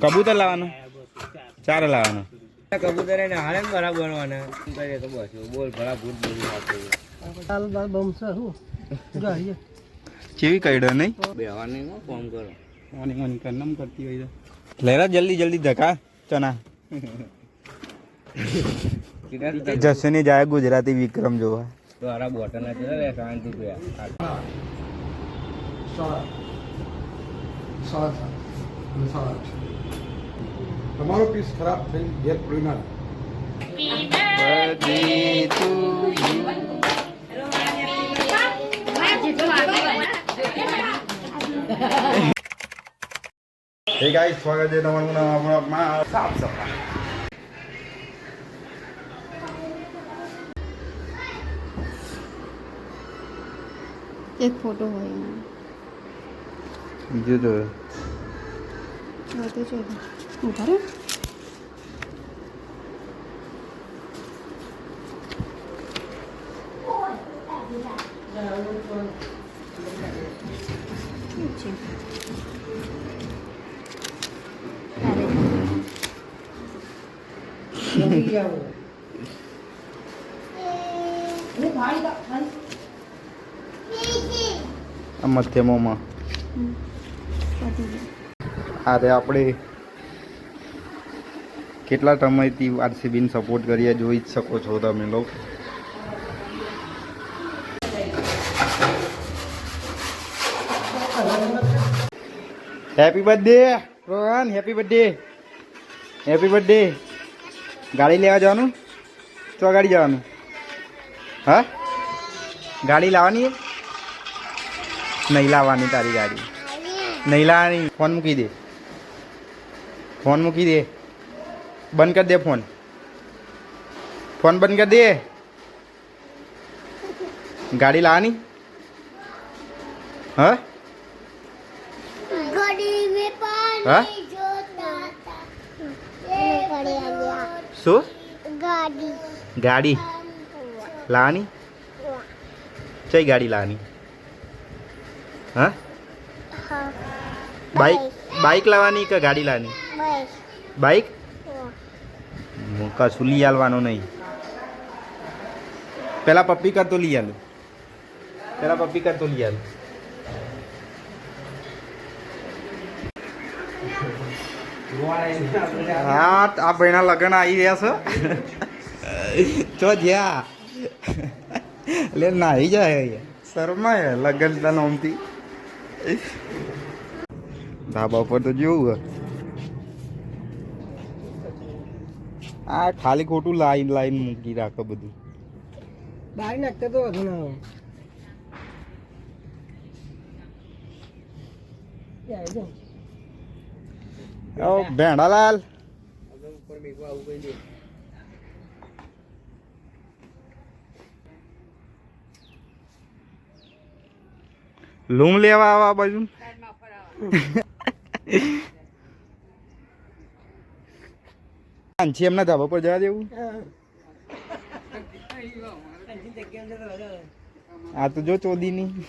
કબૂતર લાવવાનો 4 લાવવાનો કબૂતર એને હાલે ને બરાબર બનવાના કરે તો બસ બોલ ભલા ભૂત બોલી આપે ચાલ બાર બમસે હું ગાડીએ કેવી કઈડો નહીં બેવા નહીં ફોન કરો મોની મોની કરનમ કરતી હોય તો લેરા જલ્દી જલ્દી ધકા ચના જસની જાય ગુજરાતી વિક્રમ જોવા તો આરા બોટલ ના છે રે શાંતિ ગયા તમારો પીસ ખરાબ થઈ ગેટ પ્રિનાર હે ગાઈસ સ્વાગત છે તમારું નવા સાફ સફાઈ એક ફોટો હોય એમાં બીજું તો તો જો ઉભા રહો આ મધ્યમોમાં અરે આપણે કેટલા સમયથી આરસીબીને સપોર્ટ કરીએ જોઈ જ શકો છો તમે લોકો happy birthday Rohan happy birthday ગાડી લેવા જવાનું તો ગાડી જવાનું હા ગાડી લાવવાની નહીં લાવવાની તારી ગાડી નહીં લાવવાની ફોન મૂકી દે બંધ કરી દે ફોન બંધ કરી દે ગાડી લાવવાની હા હા શું ગાડી લાવવાની કઈ ગાડી લાવવાની હા બાઈક લાવવાની કે ગાડી લાવવાની બાઈક કશું લઈ આવવાનો નહીં પેલા પપ્પી કર તો લઈ આલું હા આ ભાઈના લગ્ન આવી રહ્યા છો ચો જ્યા લે નાહી જાય શરમાય લગ્ન નોમથી ધાબા ઉપર તો જેવું આ ખાલી ખોટું લાઈન મૂકી રાખો બધું બહાર નાખતા તો વધુ ના હોય ભેંડાલાલ ઉપર મેકવા આવું કઈ દે લૂમ લેવા આવા બાજુ આંછી એમના ધાબા પર જવા દેવું આ તો જો ચોદીની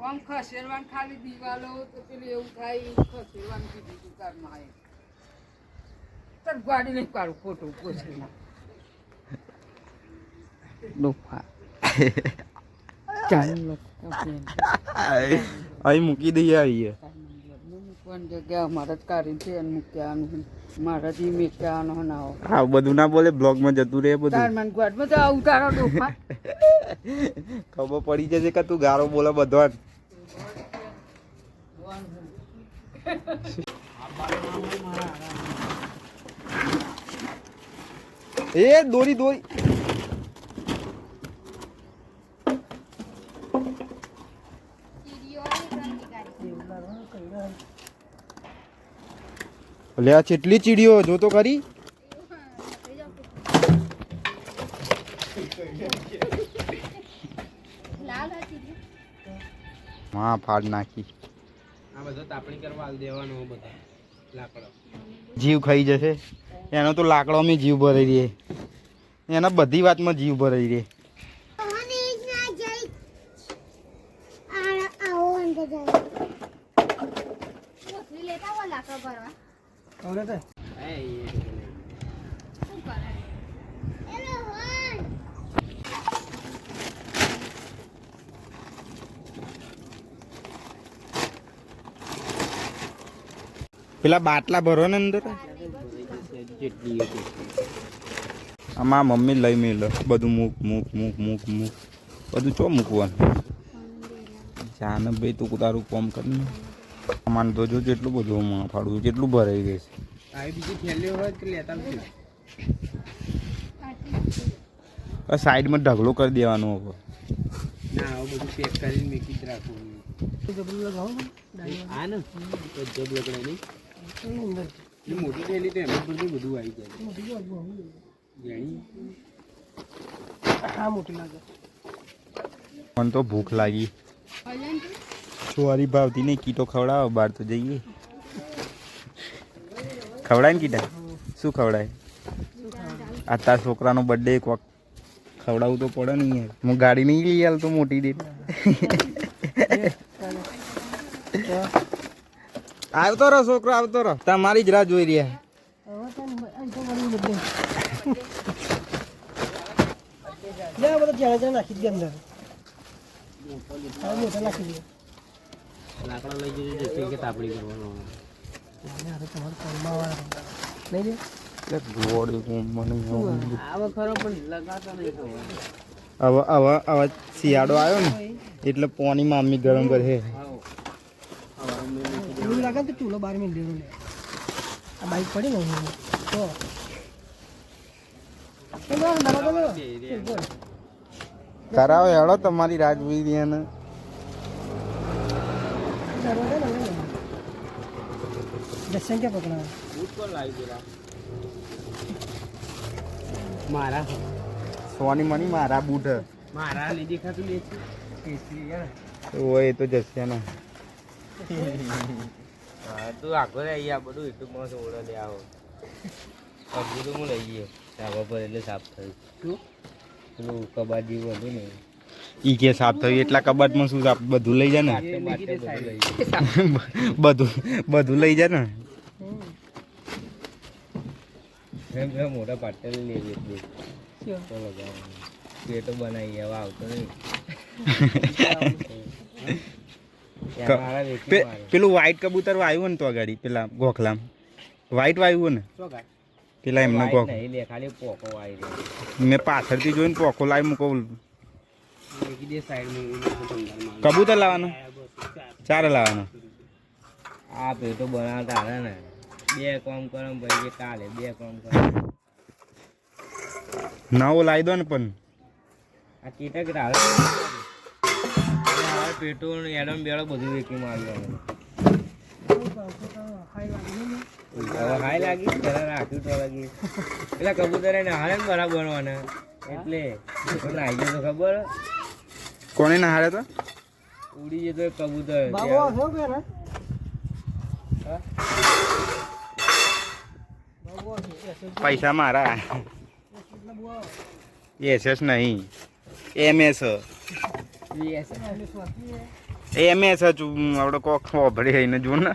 આમ ખસેરવાન ખાલી દીવાલો તો પેલું એવું થાય ખસેરવાન કીધું દુકાનમાં આવે તાર ગાડી નહીં કાઢું ખોટું પૂછે અહીં મૂકી દઈએ આવીએ પણ જગ્યા અમારા જ કાઢી છે અને મૂક્યાનું મારાથી મેક્યાનો ના હા બધું ના બોલે બ્લોગમાં જતું રહે બધું તારમાન ગાડમાં તો આવું તારો ડોફા ખબર પડી જશે કે તું ગારો બોલે બધો એ દોરી લે આ કેટલી ચીડીઓ જો તો કરી હા ફાડ નાખી આ બધો તાપણી કરવા આલ દેવાનો બધા લાકડો જીવ ખાઈ જશે એનો તો લાકડોમાં જીવ ભરાઈ રહે એના બધી વાતમાં જીવ ભરાઈ રહે મોટી લેતા આવો લાકડા ભરવા. હવે તો શું કરે? પેલા બાટલા ભરો ને અંદર આમાં મમ્મી લઈ મેલો બધું મૂક બધું ચો મૂકવાનું જાને ભાઈ તું તારું કામ કર ને સામાન તો જો જેટલું બધું ફાડવું જેટલું ભરાઈ ગઈ છે આવી બીજી થેલીઓ હોય તો લેતા નથી. સાઈડમાં ઢગલો કરી દેવાનો હવે ના આવું બધું પેક કરીને મૂકી જ રાખવું. આ ને જબ લગડે નહીં એ મોટી થેલી તો એમાં બધું આવી જાય. હા મોટી લાગે. પણ તો ભૂખ લાગી ચોરી ભાવતી નહીં કીટો ખવડાવો બહાર તો જઈએ ખવડાય ને કીટા શું ખવડાય આ તાર છોકરાનો બર્થડે એક વખત ખવડાવવું તો પડે ને યાર હું ગાડી નહીં લઈ આલ તો મોટી દે આવતો રહો છોકરો આવતો રહો તમારી જ રાહ જોઈ રહ્યા નાખી દે અંદર નાખી દે લાકડા લઈ જઈએ કે તાપડી કરવાનો હવે શિયાળો આવ્યો ને એટલે પાણી મામી ગરમ કરે લાગે તો ચૂલો 12 મિનિટ દેવો લે આ બાઈક પડી ને તો કરાવો હેડો તમારી રાત જોઈ દે ને દર્શન ક્યાં પકડા મારા સોની મની મારા બૂટ મારા લીધી ખાતું લે છે ઓય તો જશે ને હા તું આખો રે અહીંયા બધું એટલું મસ્ત ઓળે લે આવો અબુ તો હું લઈ ગયો સાબા પર એટલે સાફ થયું શું પેલું કબાટ જેવું હતું ને ઈ કે સાફ થયું એટલા કબાટમાં શું સાફ બધું લઈ જાય ને બધું લઈ જાય ને મોટા પાટલ લેવી એટલે ચલો પેટો બનાવી હવે આવતો નહીં પેલું વ્હાઈટ કબૂતર વાયું ને તો ગાડી પેલા ગોખલામ વ્હાઈટ વાયું ને પેલા એમનો ગોખ ખાલી પોકો આવી મેં પાછળથી જોઈને પોકો લાવી મૂકો સાઈડ કબૂતર લાવવાનો ચારે લાવવાનો આ પેટો બનાવતા હતા ને 2 કામ કરમ ભાઈ કાલે 2 કામ કર નવો લાવી દો ને પણ આ કીટક રાવે પેટો એડમ બેડો બધું વેકી મારવાનું હાઈ લાગી જરા રાખ્યું તો લાગી પેલા કબૂતર એને હારે ને બરાબર બનવાના એટલે નાઈ ગયો તો ખબર કોને ના હારે તો ઉડી જતો કબૂતર પૈસા મારા એસએસ નહીં એમએસ એમએસ આપણે કોક ભરી આવીને જો ને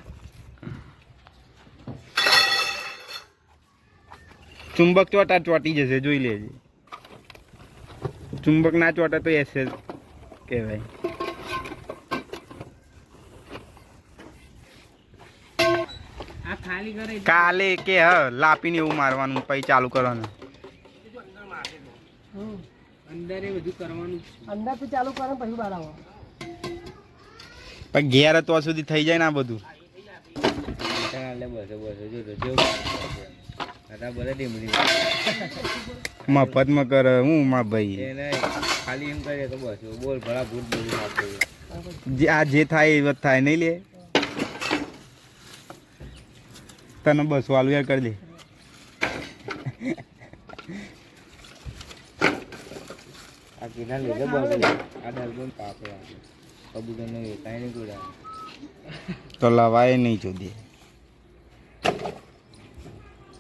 ચુંબક ચોટી જશે જોઈ લેજે ચુંબક ના ચોટે તો એસએસ કહેવાય કાલે કે હ લાપીને એવું મારવાનું પછી ચાલુ કરવાનું અંદર એ બધું કરવાનું અંદર થી ચાલુ કરો પછી બહાર આવો પણ ઘેર તો સુધી થઈ જાય ને આ બધું મફતમાં કરે હું મા ભાઈ ખાલી એમ કરીએ તો બસ બોલ ભલા ભૂત બધું આ જે થાય એ વાત થાય નહીં લે તને બસ વાલું યાર કરી દે આ કીધા લીધે બોલ આ ડલબન પાપે કબૂતર ને વેચાય નહીં કોઈ તો લવાય નહીં જોદે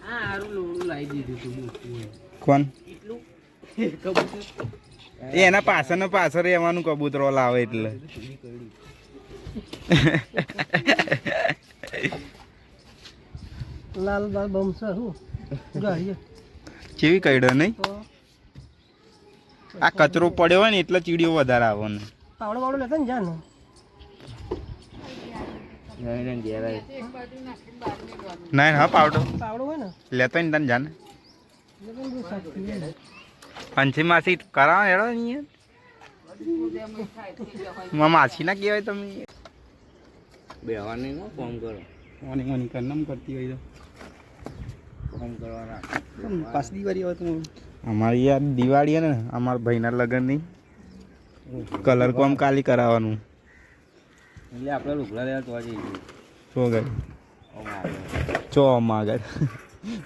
આ હારું લોડું લાવી દીધું તું મોટું કોણ એટલું કબૂતર એના પાછળ રહેવાનું કબૂતરો લાવે એટલે લાલ બાલ બમ છે શું ગાડીએ કેવી કઈડો નહીં તો આ કચરો પડ્યો હોય ને એટલે ચીડીઓ વધારે આવે ને પાવડો બાવડો લેતા ને જા ને ઘેર આવી. એક બાજુ નાખીને બહાર નીકળવાનું. ના હા પાવડો પાવડો હોય ને લેતો ને તને જાને એટલે પણ બહુ સાફ થઈ જાય. પંછી માસી કરાવો હેડો અહીંયા ઉદયમાં થાય થઈ જવાય. માસી ના કહેવાય તમે બેહવાની ને ફોન કરો. ઓની ઓની કરનામ કરતી હોય ફોન કરવાના. તો પાસ દિવાળી આવે તો અમારી યાર દિવાળી ને અમારા ભાઈના લગ્નની કલર કોમ કાલી કરાવવાનું એટલે આપણે લુગડા લેવા તો જઈએ. શું આગળ અમારે ચો આગળ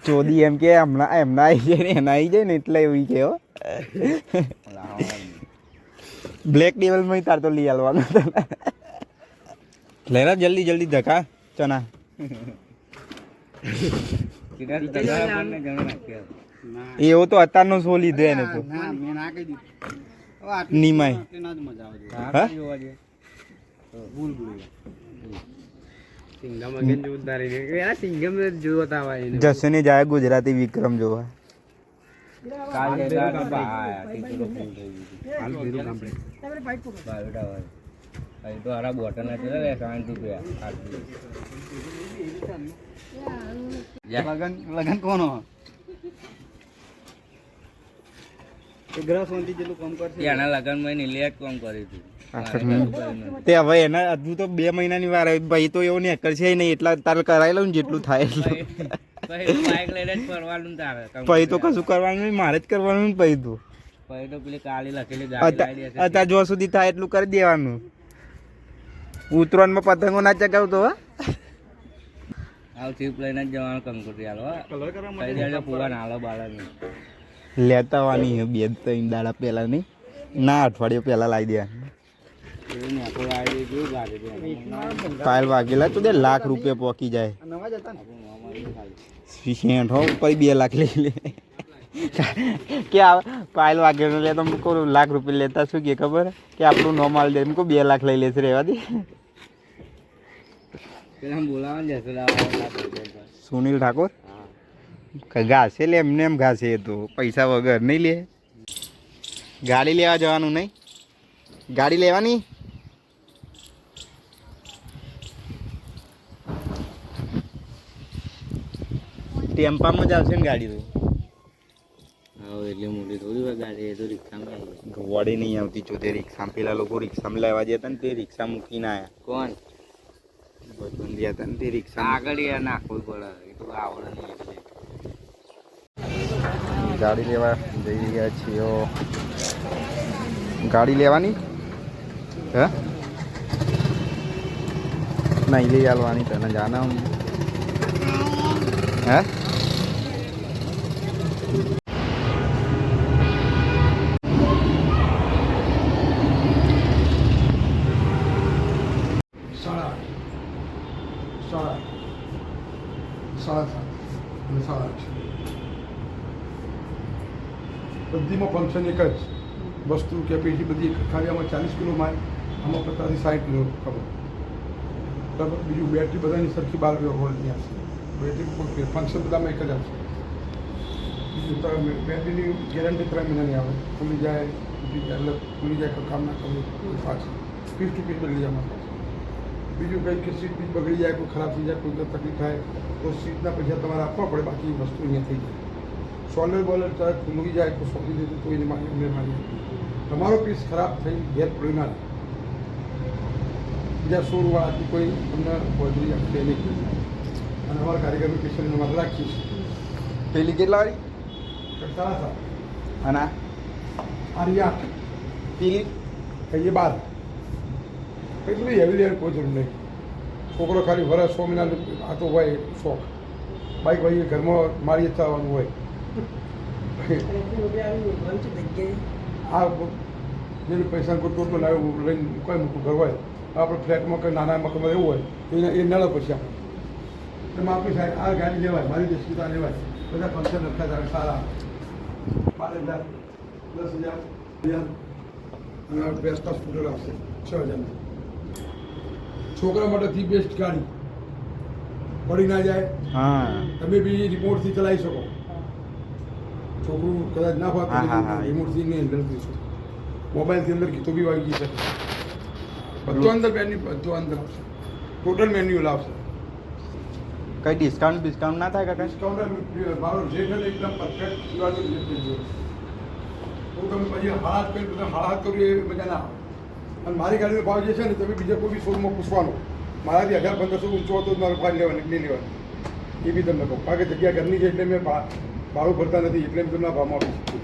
ચોદી એમ કે હમણાં એમના આવી જાય ને એના આવી જાય ને એટલે એવી કે હો બ્લેક ટેબલમાં તાર તો લઈ આવવાનું લેરા જલ્દી જલ્દી ધકા ચના એવો તો અત્યારનો શો લીધો એને તો નિમાય હા જશે ને જાય ગુજરાતી વિક્રમ જોવા લગન કોનો એના લગનમાં નીલિયા કોમ કર્યું હતું. તે હવે એના હજુ તો 2 મહિનાની વાર આવી ભાઈ તો એવું નહીં કરશે નહીં એટલા તારે કરાવી લઉં ને જેટલું થાય એટલું પછી બાઈક લઈને જ ફરવાનું તારે. પછી તો કશું કરવાનું નહીં મારે જ કરવાનું ને પછી તો પછી તો પેલી કાળી લખેલી ગાડી લાવી દેશે. અત્યારે જો સુધી થાય એટલું કરી દેવાનું ઉત્તરાયણમાં પતંગો ના ચગાવતો હા આવ ચીપ લઈને જ જવાનું કંકોત્રી હાલવા. કઈ દેજો ફુવાને હાલો બાળા નહીં. લેતા આવવાની 2-3 દાડા પહેલા નહીં ના અઠવાડિયું પહેલા લાવી દે એવું મોટું આવી કેવું લાગે છે. પાયલ વાગેલા તો દે લાખ રૂપિયા પોકી જાય શેઠ હો પછી 2 લાખ લઈ લે કે પાયલ વાગેલો લે તો કહું લાખ રૂપિયા લેતા શું કે ખબર કે આપણું નો માલ દે એમ કહું 2 લાખ લઈ લેશે રહેવા દે પેલા બોલાવા જશે લાવવા. સુનિલ ઠાકોર ઘાસે લે એમને એમ ઘાસે એ તો પૈસા વગર નહીં લે ગાડી લેવા જવાનું નહીં ગાડી લેવાની ટેમ્પામાં જ આવશે ને ગાડી તો હા એટલે મોટી થોડી વાર ગાડી એ તો રિક્ષામાં આવી જાય. ગવાડી નહીં આવતી જો તે રિક્ષામાં પેલા લોકો રિક્ષામાં લેવા જતા ને તે રિક્ષા મૂકીને આવ્યા કોણ બંધ હતા ને તે રિક્ષા આગળ યાર નાખવું પડે એ તો આવડે નહીં એટલે. ગાડી લેવા જઈ રહ્યા છીએ ગાડી લેવાની હે નહીં લઈ આવવાની તને જાના હે સાડા 7 બધીમાં ફંક્શન એક જ વસ્તુ કેપેસિટી બધી ખાલી આમાં 40 કિલો માલ આમાં 50 થી 60 કિલો ખબર બરાબર. બીજું બેટરી બધાની સરખી 12 વોલ્ટની આવશે. બેટરી ફંક્શન બધામાં એક જ આવશે. બીજું તો બેટરીની ગેરંટી 3 મહિનાની આવે. ખુલી જાય એટલે ખુલી જાય તો કામ ના કરવું પાછું પીસ ટુ પીસ બદલી જવામાં. બીજું કંઈ કે સીટ બીજ બગડી જાય, કોઈ ખરાબ થઈ જાય, કોઈ તકલીફ થાય તો સીટના પૈસા તમારે આપવા પડે. બાકી વસ્તુ અહીંયા થઈ જાય. સોલર બોલર ચાहे ખુલી જાય તો સોંપી દીધું તો એને મારી તમારો પીસ ખરાબ થઈ ઘેર પડી ના બીજા 16 વાળાથી કોઈ તમને બોજરી આપશે નહીં. અને અમારા કારીગરનું પીસની અમારે રાખીશ. પેલી કેટલા વાળી 7.5 અને આરી 8 પેલી કહીએ 12. એટલું હેવી લેર કોઈ જરૂર નહીં. છોકરો ખાલી વર્ષ 100 મહિના આ તો હોય શોખ. બાઈક ભાઈ ઘરમાં મારી જ થવાનું હોય. આ જેને પૈસા ગોતવો તો લાવ્યો લઈને કોઈ મોટું ઘર હોય આપણે ફ્લેટમાં કંઈ નાના મકાનમાં એવું હોય એ નળે પછી આપણે એમાં આપણી સાહેબ આ ગાડી લેવાય, મારી દેશીતા લેવાય. બધા ફંક્શન રખા જાય સારા 12,000 10,000 અને બેસ્ટના સ્કૂટર આવશે 6,000. છોકરા માટે ધી બેસ્ટ ગાડી પડી ના જાય. હા તમે બી રિમોટથી ચલાવી શકો. છોકરું કદાચ ના હા, હા, હા. હોય રિમોટથી નહીં હેન્ડલ કરી શકો. મોબાઈલથી અંદર ગીતો બી વાગી શકે. બધું અંદર મેન્યુ બધું અંદર આવશે. ટોટલ મેન્યુઅલ આવશે. કઈ ડિસ્કાઉન્ટ ના થાય કાકા? ડિસ્કાઉન્ટ મારો જે છે ને એકદમ પરફેક્ટ શિવાજી હું તમે પછી હાથ કરી બધા હાથ કરું એ મજા ના આવે. અને મારી ગાડીનો ભાવ જે છે ને તમે બીજા કોઈ બી શોરૂમમાં પૂછવાનો મારાથી 1500 ઊંચો હતો મારો ભાવ લેવાની નહીં લેવાની એ બી તમને કહું. કારણ કે જગ્યા ઘરની છે એટલે મેં ભાડું ભરતા નથી એટલે મેં તમને ભાવમાં આપી શકું.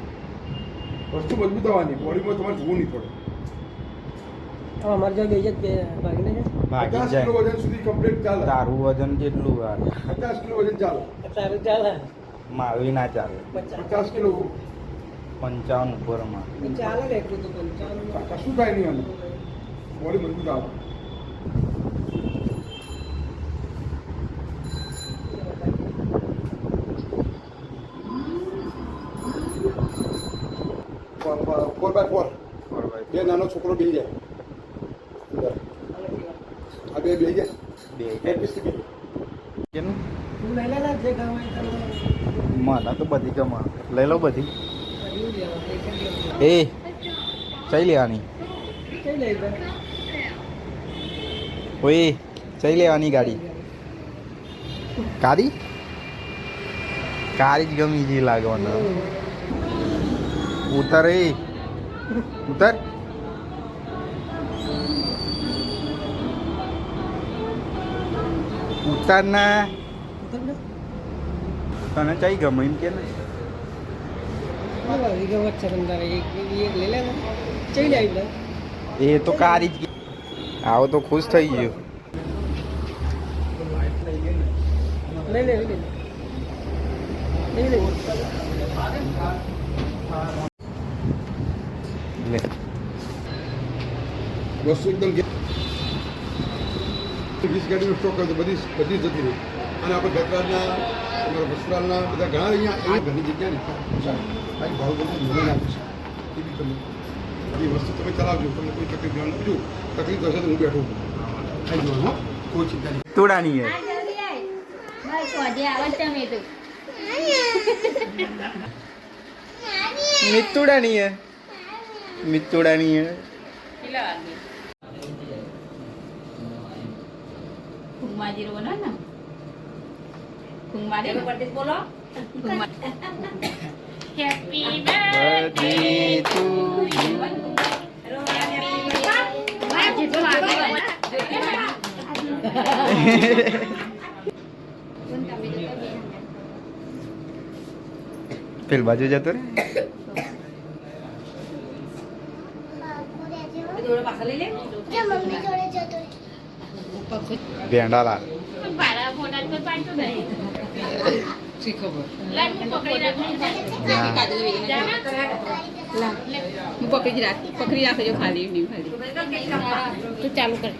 વસ્તુ મજબૂત આવવાની બોડીમાં તમારે જોવું નહીં પડે. અમારે જો ગઈ જ ભાગીને છે ભાગી 50 કિલો જાય. વજન સુધી કમ્પ્લીટ ચાલે. તારું વજન કેટલું વાર? 50 કિલો વજન ચાલે. તારું ચાલે મારું ના ચાલે. 50 કિલો 55 ઉપરમાં. ચાલે ને એટલું તો 55 કશું થાય નહીં આનું. બોડી મજબૂત આવે. ફોર બાય ફોર બે નાનો છોકરો બેસી જાય અંદર. આ બે બેસી જાય બે એડજસ્ટ બી. કેનું? તું લઈ લે ને જે ગમે તે મને તો બધી ગમે. લઈ લો બધી. એવું લેવા એ ચઈ લેવાની? કઈ લઈ લે ઓય ચઈ લેવાની ગાડી? કારી કારી જ ગમી જે લાગવાનું. ઉતર એ ઉતર. ઉતર ના. તને ચઈ ગમે એમ કે ને? ગમત છે તમને એક લઈ લે ને ચઈ લઈ લે એ તો કારી જ. આવો તો ખુશ થઈ ગયો. લઈ લે લઈ લે લે વસ્તુ એકદમ 20 ગાડીનો સ્ટોક હતો બધી જતી રહી. અને આપણે ગતરાજના અમારા વસ્ત્રાલના બધા ઘણા અહીંયા એવી ઘણી જગ્યા ને ભાઈ ભાવ બધું મને આપીશ એ બી તમે એ વસ્તુ તમે ચલાવજો. તમને કોઈ તકલીફ જવાનું બીજું તકલીફ થશે તો હું બેઠો આવી જવાનું. હા કોઈ ચિંતા નહીં. તોડાની હે મિતુડાની હે મિતુડાની હે. Kumajir mana na? Kumajir berarti bola. Happy birthday to you. પેલ બાજુ જતો રે. ભેંડાલાલ Para bola tu pantu dah. શી ખબર Lalu pokoknya ના. હું પકડી રાખજો ખાલી નહીં ખાલી તું ચાલુ કર